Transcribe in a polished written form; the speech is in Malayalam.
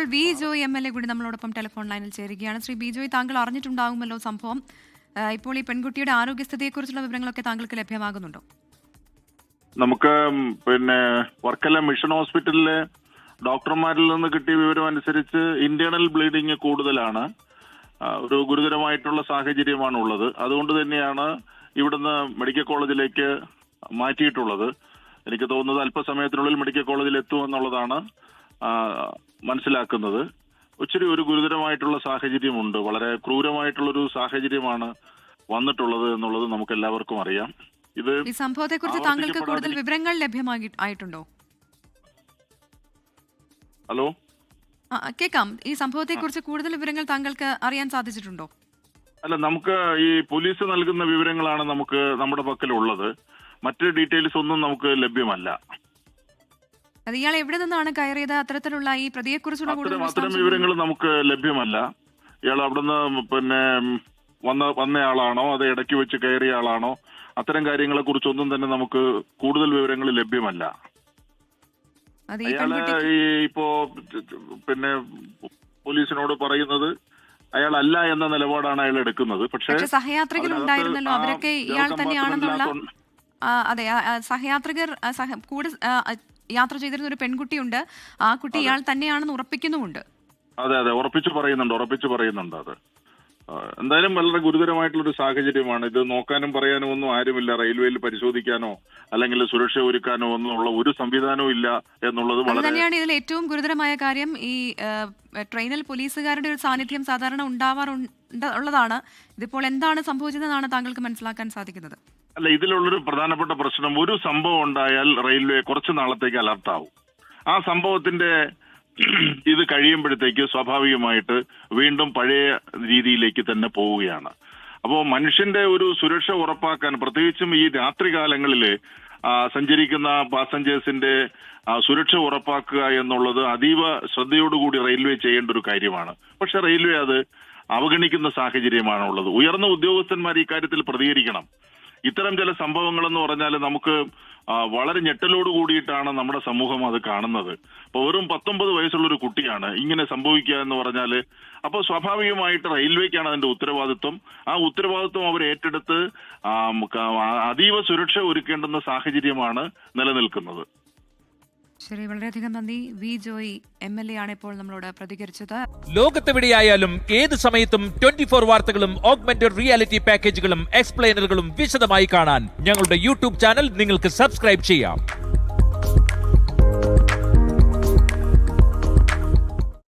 ഇപ്പോൾ വി ജോയ് MLA കൂടി നമ്മളോടൊപ്പം ടെലിഫോൺ ലൈനിൽ ചേരുകയാണ്. ശ്രീ ബി ജോയ്, താങ്കൾ അറിഞ്ഞിട്ടുണ്ടാകുമല്ലോ സംഭവം. ഇപ്പോൾ ഈ പെൺകുട്ടിയുടെ ആരോഗ്യസ്ഥിതിയെക്കുറിച്ചുള്ള വിവരങ്ങളൊക്കെ താങ്കൾക്ക് ലഭ്യമാകുന്നുണ്ടോ? നമുക്ക് വർക്കല മിഷൻ ഹോസ്പിറ്റലിലെ ഡോക്ടർമാരിൽ നിന്ന് കിട്ടിയ വിവരം അനുസരിച്ച് ഇന്റേണൽ ബ്ലീഡിങ് കൂടുതലാണ്. ഒരു ഗുരുതരമായിട്ടുള്ള സാഹചര്യമാണ് ഉള്ളത്. അതുകൊണ്ട് തന്നെയാണ് ഇവിടുന്ന് മെഡിക്കൽ കോളേജിലേക്ക് മാറ്റിയിട്ടുള്ളത്. എനിക്ക് തോന്നുന്നത് അല്പസമയത്തിനുള്ളിൽ മെഡിക്കൽ കോളേജിൽ എത്തുമെന്നുള്ളതാണ് മനസ്സിലാക്കുന്നത്. ഇച്ചിരി ഒരു ഗുരുതരമായിട്ടുള്ള സാഹചര്യമുണ്ട്. വളരെ ക്രൂരമായിട്ടുള്ളൊരു സാഹചര്യമാണ് വന്നിട്ടുള്ളത് എന്നുള്ളത് നമുക്ക് എല്ലാവർക്കും അറിയാം. ഈ സംഭവത്തെക്കുറിച്ച് താങ്കൾക്ക് കൂടുതൽ വിവരങ്ങൾ ലഭ്യമായിട്ടുണ്ടോ? ഹലോ, കേൾക്കാം. ഈ സംഭവത്തെക്കുറിച്ച് കൂടുതൽ വിവരങ്ങൾ താങ്കൾക്ക് അറിയാൻ സാധിച്ചിട്ടുണ്ടോ? അല്ല, നമുക്ക് ഈ പോലീസ് നൽകുന്ന വിവരങ്ങളാണ് നമുക്ക് നമ്മുടെ പക്കലുള്ളത്. മറ്റ് ഡീറ്റെയിൽസ് ഒന്നും നമുക്ക് ലഭ്യമല്ല. അത് ഇയാൾ എവിടെ നിന്നാണ് കയറിയത്? അത്തരത്തിലുള്ള ഈ പ്രതിയെക്കുറിച്ചുള്ള അത്തരം വിവരങ്ങൾ നമുക്ക് ലഭ്യമല്ല. ഇയാൾ അവിടുന്ന് വന്നയാളാണോ, അത് ഇടയ്ക്ക് വെച്ച് കയറിയ ആളാണോ, അത്തരം കാര്യങ്ങളെ കുറിച്ചൊന്നും തന്നെ നമുക്ക് കൂടുതൽ വിവരങ്ങൾ ലഭ്യമല്ല. അയാള് ഇപ്പോ പോലീസിനോട് പറയുന്നത് അയാളല്ല എന്ന നിലപാടാണ് അയാൾ എടുക്കുന്നത്. പക്ഷേ സഹയാത്രികരുണ്ടായിരുന്നല്ലോ, അവരൊക്കെ ഇയാൾ തന്നെയാണെന്നുള്ള അതെ, സഹയാത്രികർ കൂടെ യാത്ര ചെയ്തിരുന്ന ഒരു പെൺകുട്ടിയുണ്ട്. ആ കുട്ടി ഇയാൾ തന്നെയാണെന്ന് ഉറപ്പിക്കുന്നുമുണ്ട്. അതെ, ഉറപ്പിച്ചു പറയുന്നുണ്ട്. അത് എന്തായാലും വളരെ ഗുരുതരമായിട്ടുള്ളൊരു സാഹചര്യമാണ്. ഇത് നോക്കാനും പറയാനും ഒന്നും ആരുമില്ല. റെയിൽവേയിൽ പരിശോധിക്കാനോ അല്ലെങ്കിൽ സുരക്ഷ ഒരുക്കാനോ ഒന്നുള്ള ഒരു സംവിധാനവും ഇല്ല എന്നുള്ളത് തന്നെയാണ് ഇതിൽ ഏറ്റവും ഗുരുതരമായ കാര്യം. ഈ ട്രെയിനിൽ പോലീസുകാരുടെ ഒരു സാന്നിധ്യം സാധാരണ ഉള്ളതാണ്. ഇതിപ്പോൾ എന്താണ് സംഭവിച്ചതെന്നാണ് താങ്കൾക്ക് മനസ്സിലാക്കാൻ സാധിക്കുന്നത്? അല്ല, ഇതിലുള്ളൊരു പ്രധാനപ്പെട്ട പ്രശ്നം, ഒരു സംഭവം ഉണ്ടായാൽ റെയിൽവേ കുറച്ച് നാളത്തേക്ക് അലർട്ടാവും. ആ സംഭവത്തിന്റെ ഇത് കഴിയുമ്പോഴത്തേക്ക് സ്വാഭാവികമായിട്ട് വീണ്ടും പഴയ രീതിയിലേക്ക് തന്നെ പോവുകയാണ്. അപ്പോൾ മനുഷ്യന്റെ ഒരു സുരക്ഷ ഉറപ്പാക്കാൻ, പ്രത്യേകിച്ചും ഈ രാത്രികാലങ്ങളിൽ സഞ്ചരിക്കുന്ന പാസഞ്ചേഴ്സിന്റെ സുരക്ഷ ഉറപ്പാക്കുക എന്നുള്ളത് അതീവ ശ്രദ്ധയോടുകൂടി റെയിൽവേ ചെയ്യേണ്ട ഒരു കാര്യമാണ്. പക്ഷെ റെയിൽവേ അത് അവഗണിക്കുന്ന സാഹചര്യമാണുള്ളത്. ഉയർന്ന ഉദ്യോഗസ്ഥന്മാർ ഇക്കാര്യത്തിൽ പ്രതികരിക്കണം. ഇത്തരം ചില സംഭവങ്ങളെന്ന് പറഞ്ഞാൽ നമുക്ക് വളരെ ഞെട്ടലോട് കൂടിയിട്ടാണ് നമ്മുടെ സമൂഹം അത് കാണുന്നത്. അപ്പൊ വെറും 19 വയസ്സുള്ളൊരു കുട്ടിയാണ് ഇങ്ങനെ സംഭവിക്കുക എന്ന് പറഞ്ഞാൽ, അപ്പോൾ സ്വാഭാവികമായിട്ട് റെയിൽവേക്കാണ് അതിന്റെ ഉത്തരവാദിത്വം. ആ ഉത്തരവാദിത്വം അവർ ഏറ്റെടുത്ത് അതീവ സുരക്ഷ ഒരുക്കേണ്ടുന്ന സാഹചര്യമാണ് നിലനിൽക്കുന്നത്. ശരി, വളരെയധികം നന്ദി. വി ജോയ് MLA ആണ് ഇപ്പോൾ നമ്മളോട് പ്രതികരിച്ചത്. ലോകത്തെവിടെയായാലും ഏത് സമയത്തും 24 വാർത്തകളും ഓഗ്മെന്റഡ് റിയാലിറ്റി പാക്കേജുകളും എക്സ്പ്ലെയിനറുകളും വിശദമായി കാണാൻ ഞങ്ങളുടെ YouTube ചാനൽ നിങ്ങൾക്ക് സബ്സ്ക്രൈബ് ചെയ്യാം.